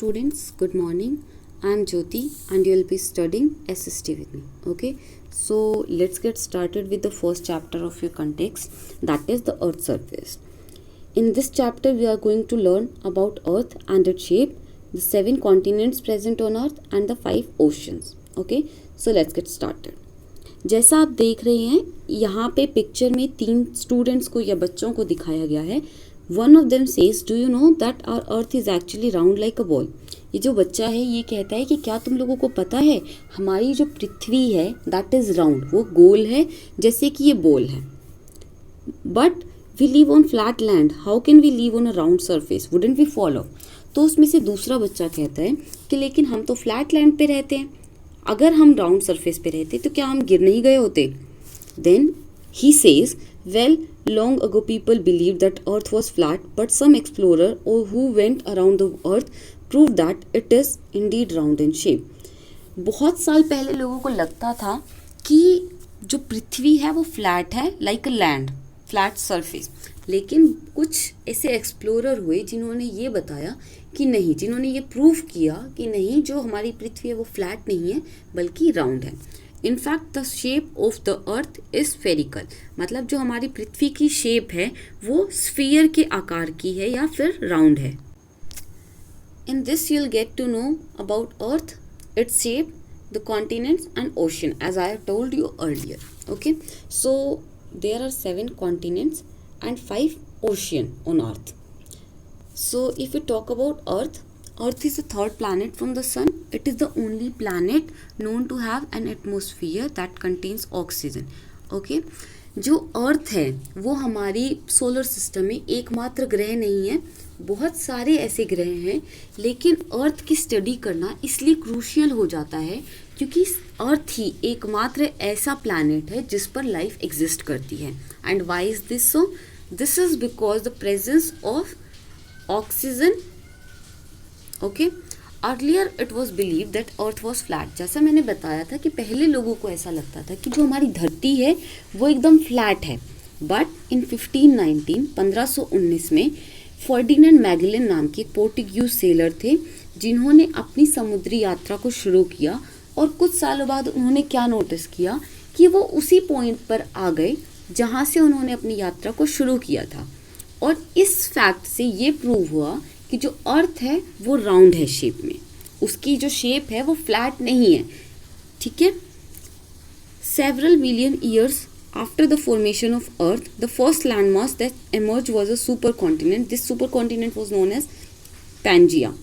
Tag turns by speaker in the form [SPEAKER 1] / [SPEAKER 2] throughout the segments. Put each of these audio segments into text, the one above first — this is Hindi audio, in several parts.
[SPEAKER 1] students, good morning. I am Jyoti and you will be studying SST with me. Okay, so let's get started with the first chapter of your context, that is the Earth surface. In this chapter, we are going to learn about Earth and its shape, the 7 continents present on Earth and the 5 oceans. Okay, so let's get started. जैसा आप देख रहे हैं यहाँ पे पिक्चर में 3 स्टूडेंट्स को या बच्चों को दिखाया गया है. One of them says, do you know that our earth is actually round like a ball. ये जो बच्चा है ये कहता है कि क्या तुम लोगों को पता है हमारी जो पृथ्वी है दैट इज राउंड, वो गोल है जैसे कि ये बॉल है. But we live on flat land, how can we live on a round surface, wouldn't we fall off. तो उसमें से दूसरा बच्चा कहता है कि लेकिन हम तो फ्लैट लैंड पे रहते हैं, अगर हम राउंड सरफेस पे रहते तो क्या हम गिर नहीं गए होते. Then he says, well long ago people believed that earth was flat, but some explorer or who went around the earth proved that it is indeed round in shape. बहुत साल पहले लोगों को लगता था कि जो पृथ्वी है वो फ्लैट है, like a land, flat surface. लेकिन कुछ ऐसे एक्सप्लोरर हुए जिन्होंने ये बताया कि नहीं, जिन्होंने ये प्रूव किया कि नहीं, जो हमारी पृथ्वी है वो फ्लैट नहीं है बल्कि राउंड है. In fact the shape of the earth is spherical, मतलब जो हमारी पृथ्वी की शेप है वो स्फीयर के आकार की है या फिर राउंड है. In this you'll get to know about earth, its shape, the continents and ocean as I told you earlier. Okay, so there are 7 continents and 5 ocean on earth. So if we talk about earth is the third planet from the sun. It is the only planet known to have an atmosphere that contains oxygen. Okay, जो अर्थ है वो हमारी सोलर सिस्टम में एकमात्र ग्रह नहीं है, बहुत सारे ऐसे ग्रह हैं. लेकिन अर्थ की स्टडी करना इसलिए क्रूशियल हो जाता है क्योंकि अर्थ ही एकमात्र ऐसा प्लैनेट है जिस पर लाइफ एग्जिस्ट करती है. And why is this so? This is because the presence of oxygen. Okay, earlier it was believed that Earth was flat. जैसा मैंने बताया था कि पहले लोगों को ऐसा लगता था कि जो हमारी धरती है वो एकदम फ्लैट है. बट इन 1519 में फर्डिनेंड मैगेलन नाम के पोर्टुगीज सेलर थे जिन्होंने अपनी समुद्री यात्रा को शुरू किया. और कुछ सालों बाद उन्होंने क्या नोटिस किया कि वो उसी पॉइंट पर आ गए जहाँ से उन्होंने अपनी यात्रा को शुरू किया था. और इस फैक्ट से ये प्रूव हुआ कि जो अर्थ है वो राउंड है शेप में, उसकी जो शेप है वो फ्लैट नहीं है. ठीक है. Several million years after the formation of earth, the first land mass that emerge was a super continent. This super continent was known as Pangaea.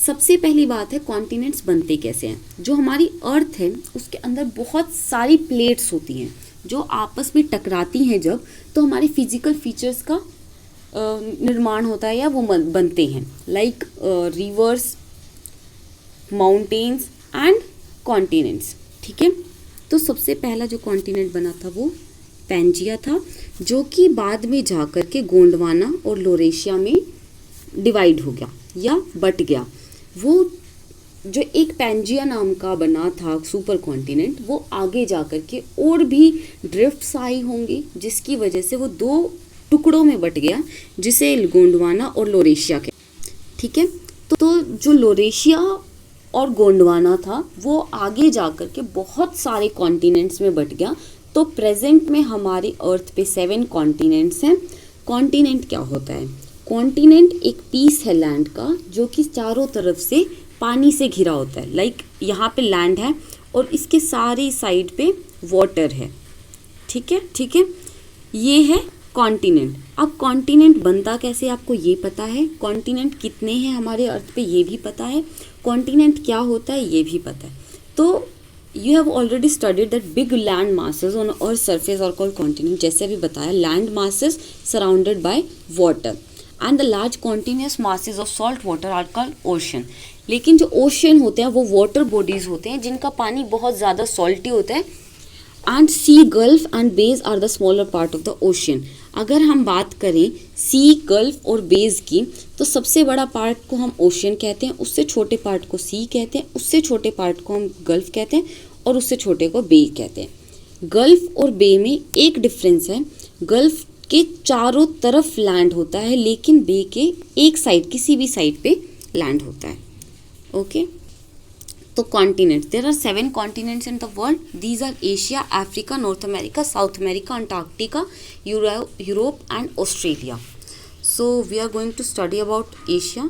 [SPEAKER 1] सबसे पहली बात है कॉन्टिनेंट्स बनते कैसे हैं. जो हमारी अर्थ है उसके अंदर बहुत सारी प्लेट्स होती हैं जो आपस में टकराती हैं जब, तो हमारे फिजिकल फीचर्स का निर्माण होता है या वो बनते हैं, like reverse, mountains and continents. ठीक है. तो सबसे पहला जो कॉन्टिनेंट बना था वो पैंजिया था, जो कि बाद में जाकर के गोंडवाना और लोरेशिया में डिवाइड हो गया या बट गया. वो जो एक पैंजिया नाम का बना था सुपर कॉन्टिनेंट, वो आगे जाकर के और भी ड्रिफ्ट्स आई होंगी जिसकी वजह से वो 2 टुकड़ों में बट गया, जिसे गोंडवाना और लोरेशिया के. ठीक है. तो जो लोरेशिया और गोंडवाना था वो आगे जाकर के बहुत सारे कॉन्टिनेंट्स में बट गया. तो प्रेजेंट में हमारी अर्थ पे 7 कॉन्टिनेंट्स हैं. कॉन्टिनेंट क्या होता है? कॉन्टिनेंट एक पीस है लैंड का जो कि चारों तरफ से पानी से घिरा होता है. लाइक यहाँ पे लैंड है और इसके सारी साइड पे वाटर है. ठीक है. ठीक है. ये है कॉन्टिनेंट. अब कॉन्टिनेंट बनता कैसे आपको ये पता है, कॉन्टिनेंट कितने हैं हमारे अर्थ पे ये भी पता है, कॉन्टिनेंट क्या होता है ये भी पता है. तो you have already studied that big land masses on earth surface are called continent. जैसे अभी बताया, land masses surrounded by water and the large continuous masses of salt water are called ocean. लेकिन जो ओशन होते हैं वो वाटर बॉडीज होते हैं जिनका पानी बहुत ज़्यादा सॉल्टी होता है. And sea, gulf and bays are the smaller part of the ocean. अगर हम बात करें सी, गल्फ और बेज की, तो सबसे बड़ा पार्ट को हम ओशन कहते हैं, उससे छोटे पार्ट को सी कहते हैं, उससे छोटे पार्ट को हम गल्फ कहते हैं और उससे छोटे को बे कहते हैं. गल्फ और बे में एक डिफरेंस है, गल्फ के चारों तरफ लैंड होता है लेकिन बे के एक साइड, किसी भी साइड पे लैंड होता है. ओके। तो continent, there are 7 continents in the world. These are Asia, Africa, North America, South America, Antarctica, Europe and Australia. So we are going to study about Asia.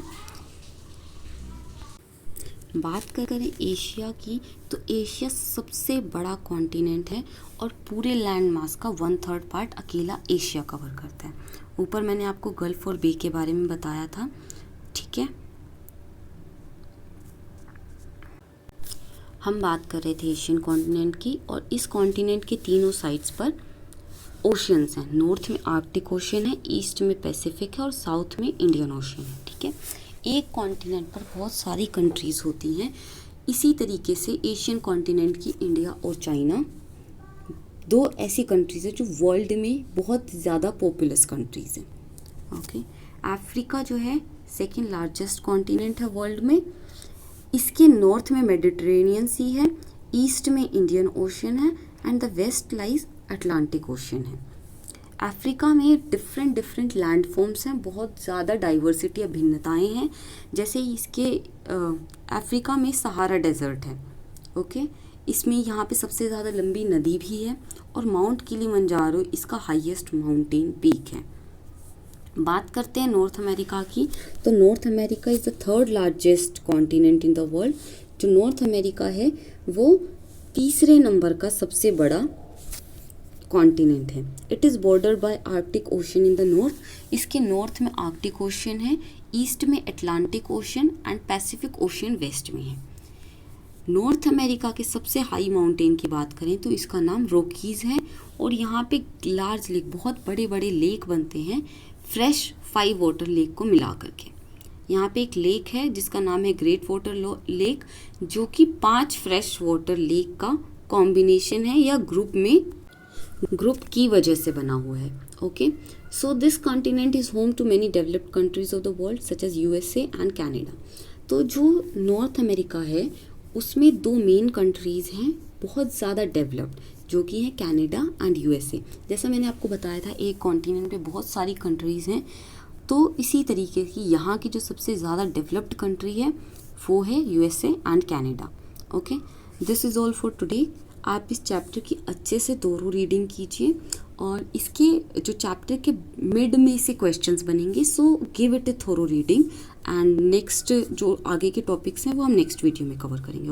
[SPEAKER 1] बात करें एशिया की, तो एशिया सबसे बड़ा कॉन्टिनेंट है और पूरे लैंड मास का 1/3 पार्ट अकेला एशिया कवर करता है. ऊपर मैंने आपको गल्फ और बे के बारे में बताया था, ठीक है. हम बात कर रहे थे एशियन कॉन्टिनेंट की, और इस कॉन्टिनेंट के तीनों साइड्स पर ओशियंस हैं. नॉर्थ में आर्कटिक ओशियन है, ईस्ट में पैसिफिक है और साउथ में इंडियन ओशियन है, ठीक है. एक कॉन्टिनेंट पर बहुत सारी कंट्रीज़ होती हैं. इसी तरीके से एशियन कॉन्टिनेंट की इंडिया और चाइना 2 ऐसी कंट्रीज़ हैं जो वर्ल्ड में बहुत ज़्यादा पॉपुलस कंट्रीज़ हैं. ओके. अफ्रीका जो है सेकेंड लार्जेस्ट कॉन्टिनेंट है वर्ल्ड में. इसके नॉर्थ में मेडिटेरेनियन सी है, ईस्ट में इंडियन ओशियन है and the west lies Atlantic ocean है. अफ्रीका में डिफरेंट लैंड फॉर्म्स हैं, बहुत ज़्यादा डाइवर्सिटी या भिन्नताएँ हैं. जैसे इसके अफ्रीका में सहारा डेजर्ट है, ओके. इसमें यहाँ पे सबसे ज़्यादा लंबी नदी भी है और माउंट किलिमंजारो इसका हाईएस्ट माउंटेन पीक है. बात करते हैं नॉर्थ अमेरिका की, तो North America is the 3rd largest continent in the world. जो नॉर्थ अमेरिका है वो तीसरे नंबर का सबसे बड़ा कॉन्टिनेंट है. It is bordered by Arctic ocean in the north. इसके नॉर्थ में आर्कटिक ओशन है, ईस्ट में Atlantic ocean and Pacific ocean west में है. नॉर्थ अमेरिका के सबसे हाई माउंटेन की बात करें तो इसका नाम रॉकीज़ है और यहाँ पे लार्ज लेक, बहुत बड़े बड़े लेक बनते हैं फ्रेश 5 वाटर लेक को मिला करके. यहाँ पे एक लेक है जिसका नाम है ग्रेट वाटर लेक, जो कि 5 फ्रेश वाटर लेक का कॉम्बिनेशन है या ग्रुप की वजह से बना हुआ है. Okay. So this continent is home to many developed countries of the world such as USA and Canada. तो जो नॉर्थ अमेरिका है उसमें 2 मेन कंट्रीज़ हैं बहुत ज़्यादा डेवलप्ड, जो कि हैं कैनेडा एंड USA. जैसा मैंने आपको बताया था एक कॉन्टिनेंट पे बहुत सारी कंट्रीज़ हैं, तो इसी तरीके की यहाँ की जो सबसे ज़्यादा डेवलप्ड कंट्री है वो है USA and Canada. Okay. This is all for today. आप इस चैप्टर की अच्छे से दोनों रीडिंग कीजिए और इसके जो चैप्टर के मिड में से क्वेश्चंस बनेंगे, so give it a thorough reading. And next जो आगे के टॉपिक्स हैं वो हम नेक्स्ट वीडियो में कवर करेंगे.